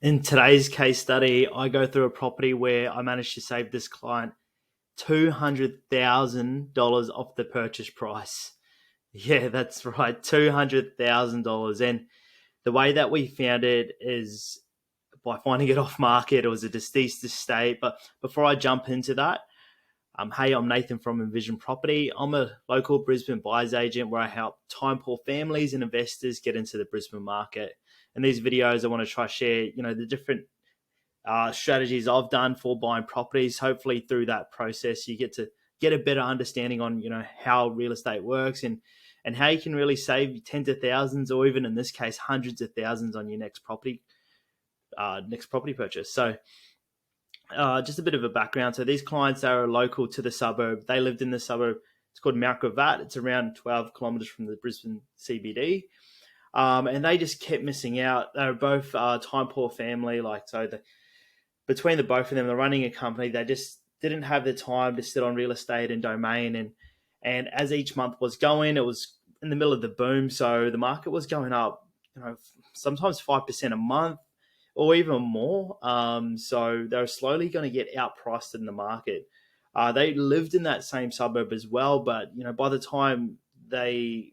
In today's case study, I go through a property where I managed to save this client $200,000 off the purchase price. Yeah, that's right, $200,000. And the way that we found it is by finding it off market. It was a deceased estate. But before I jump into that, hey, I'm Nathan from Envision Property. I'm a local Brisbane buyer's agent where I help time poor families and investors get into the Brisbane market. In these videos, I want to try share, the different strategies I've done for buying properties. Hopefully, through that process, you get to get a better understanding on, how real estate works and how you can really save tens of thousands, or even in this case, hundreds of thousands on your next property purchase. So just a bit of a background. So these clients are local to the suburb. They lived in the suburb. It's called Mount Gravatt. It's around 12 kilometres from the Brisbane CBD. And they just kept missing out. They were both time poor family. Between the both of them, they're running a company. They just didn't have the time to sit on real estate and domain. And as each month was going, it was in the middle of the boom. So the market was going up, sometimes 5% a month or even more. So they're slowly going to get outpriced in the market. They lived in that same suburb as well, but by the time they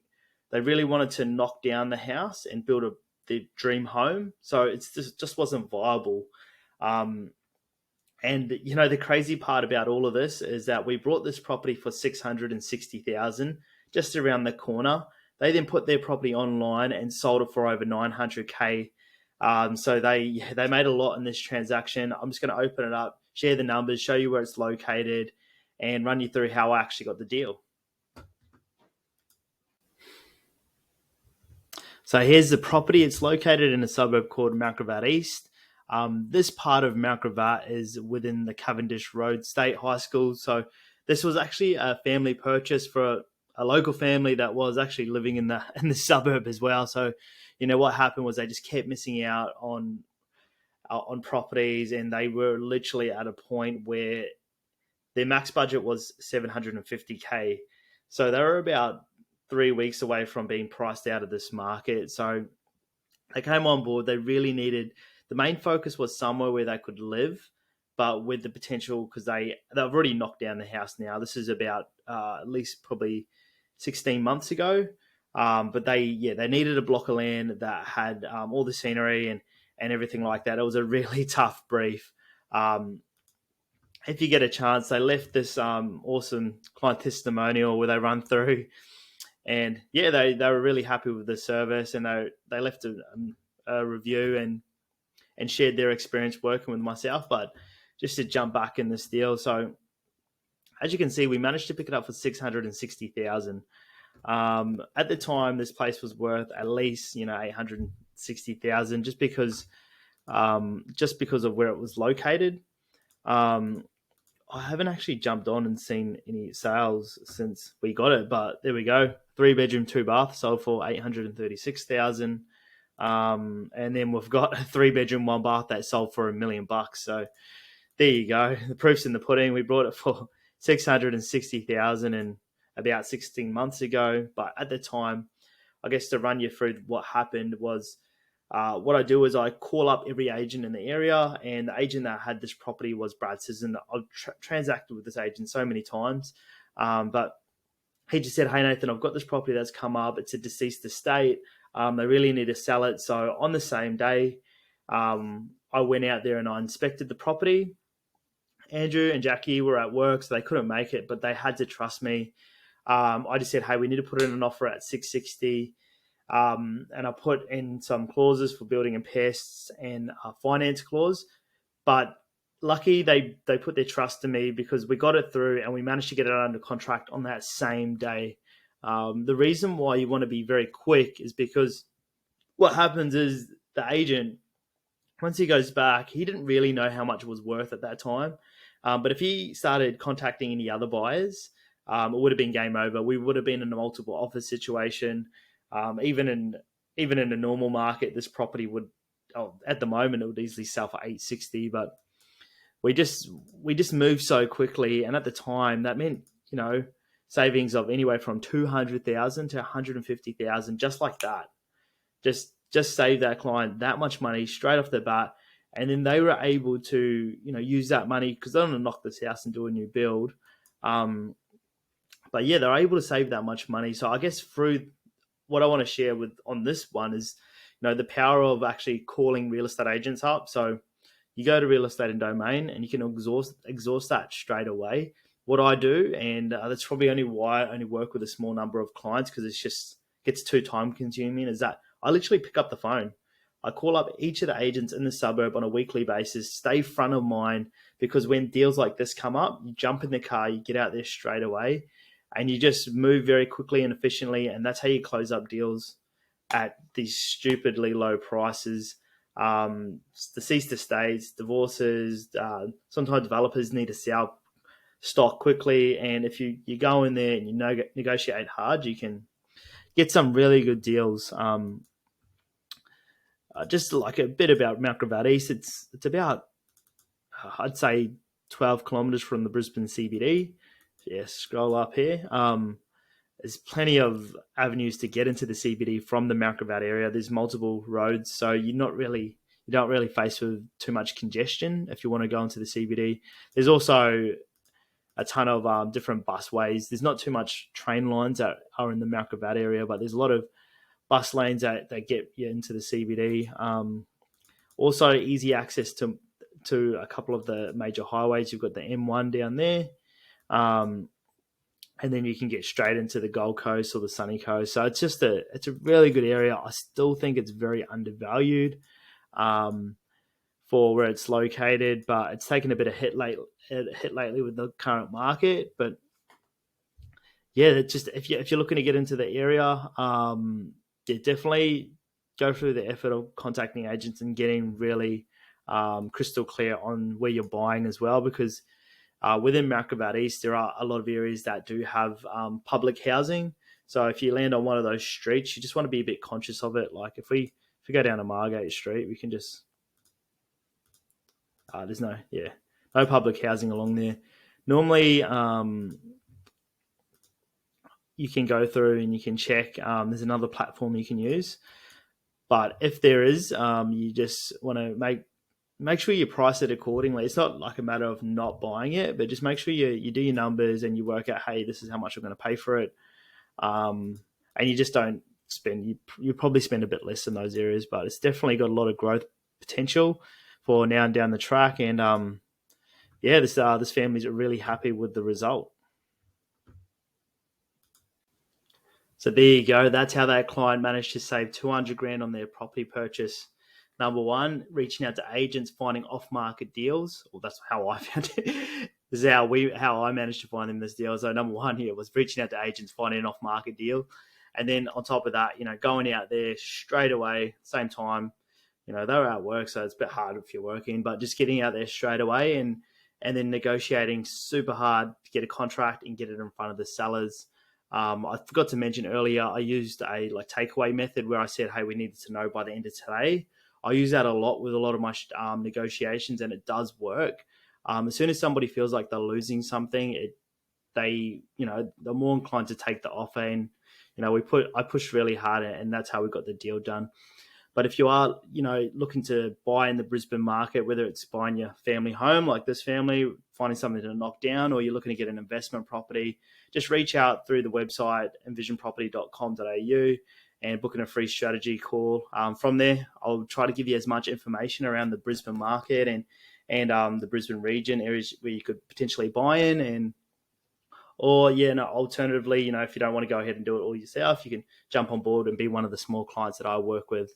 really wanted to knock down the house and build the dream home, so it just wasn't viable. And the crazy part about all of this is that we brought this property for $660,000 just around the corner. They then put their property online and sold it for over $900K. So they made a lot in this transaction. I'm just going to open it up, share the numbers, show you where it's located, and run you through how I actually got the deal. So here's the property. It's located in a suburb called Mount Gravatt East. This part of Mount Gravatt is within the Cavendish Road State High School. So this was actually a family purchase for a local family that was actually living in the suburb as well. So, what happened was they just kept missing out on properties, and they were literally at a point where their max budget was $750K. So they were about 3 weeks away from being priced out of this market. So they came on board. They really needed, the main focus was somewhere where they could live, but with the potential, because they've already knocked down the house now. This is about at least probably 16 months ago. But they needed a block of land that had all the scenery and everything like that. It was a really tough brief. If you get a chance, they left this awesome client testimonial where they run through, and they were really happy with the service, and they left a review and shared their experience working with myself. But just to jump back in this deal, so as you can see, we managed to pick it up for $660,000. At the time, this place was worth at least $860,000 just because of where it was located. I haven't actually jumped on and seen any sales since we got it, but there we go. 3-bedroom, 2-bath sold for $836,000. And then we've got a 3-bedroom, 1-bath that sold for $1 million. So there you go. The proof's in the pudding. We brought it for $660,000 and about 16 months ago. But at the time, I guess to run you through what happened was, what I do is I call up every agent in the area, and the agent that had this property was Brad Sisson. I've transacted with this agent so many times, but he just said, "Hey Nathan, I've got this property that's come up. It's a deceased estate. They really need to sell it." So on the same day, I went out there and I inspected the property. Andrew and Jackie were at work, so they couldn't make it, but they had to trust me. I just said, "Hey, we need to put in an offer at $660,000." And I put in some clauses for building and pests and a finance clause. But lucky they put their trust in me, because we got it through and we managed to get it under contract on that same day. The reason why you want to be very quick is because what happens is the agent, once he goes back, he didn't really know how much it was worth at that time. But if he started contacting any other buyers, it would have been game over. We would have been in a multiple offer situation. Even in a normal market, this property would, at the moment, it would easily sell for $860. But we just moved so quickly, and at the time, that meant savings of anywhere from $200,000 to $150,000, just like that. Just save that client that much money straight off the bat, And then they were able to, use that money because they don't want to knock this house and do a new build. But yeah, they're able to save that much money. So I guess through what I want to share with on this one is, the power of actually calling real estate agents up. So you go to Real Estate and Domain and you can exhaust that straight away. What I do, and that's probably only why I only work with a small number of clients, because it's just gets too time consuming, is that I literally pick up the phone. I call up each of the agents in the suburb on a weekly basis, stay front of mind, because when deals like this come up, you jump in the car, you get out there straight away, and you just move very quickly and efficiently, and that's how you close up deals at these stupidly low prices. The cease to stays, divorces, sometimes developers need to sell stock quickly, and if you go in there and you negotiate hard, you can get some really good deals. Just like a bit about Mount Gravatt East, it's about I'd say 12 kilometres from the Brisbane CBD. Yeah, scroll up here. There's plenty of avenues to get into the CBD from the Mount Gravatt area. There's multiple roads, so you don't really face with too much congestion if you want to go into the CBD. There's also a ton of different busways. There's not too much train lines that are in the Mount Gravatt area, but there's a lot of bus lanes that get you into the CBD. Also, easy access to a couple of the major highways. You've got the M1 down there. And then you can get straight into the Gold Coast or the Sunny Coast. So it's a really good area. I still think it's very undervalued for where it's located, but it's taken a bit of hit lately with the current market. But yeah, it's just if you're looking to get into the area, definitely go through the effort of contacting agents and getting really crystal clear on where you're buying as well, because within Mount Gravatt East, there are a lot of areas that do have public housing. So if you land on one of those streets, you just want to be a bit conscious of it. Like if we go down to Margate Street, we can just there's no public housing along there. Normally, you can go through and you can check. There's another platform you can use, but if there is, you just want to make sure you price it accordingly. It's not like a matter of not buying it, but just make sure you do your numbers and you work out, hey, this is how much I'm going to pay for it. And you just don't spend, you probably spend a bit less in those areas, but it's definitely got a lot of growth potential for now and down the track. And this family's really happy with the result. So there you go. That's how that client managed to save 200 grand on their property purchase. Number one, reaching out to agents, finding off-market deals. Well, that's how I found it. This is how I managed to find them this deal. So number one here was reaching out to agents, finding an off-market deal. And then on top of that, going out there straight away, same time, they're at work, so it's a bit hard if you're working, but just getting out there straight away and then negotiating super hard to get a contract and get it in front of the sellers. I forgot to mention earlier, I used a takeaway method where I said, hey, we needed to know by the end of today. I use that a lot with a lot of my negotiations, and it does work. As soon as somebody feels like they're losing something, they're more inclined to take the offer. And I pushed really hard, and that's how we got the deal done. But if you are looking to buy in the Brisbane market, whether it's buying your family home like this family, finding something to knock down, or you're looking to get an investment property, just reach out through the website envisionproperty.com.au and booking a free strategy call. From there, I'll try to give you as much information around the Brisbane market and the Brisbane region, areas where you could potentially buy in. Alternatively, if you don't want to go ahead and do it all yourself, you can jump on board and be one of the small clients that I work with.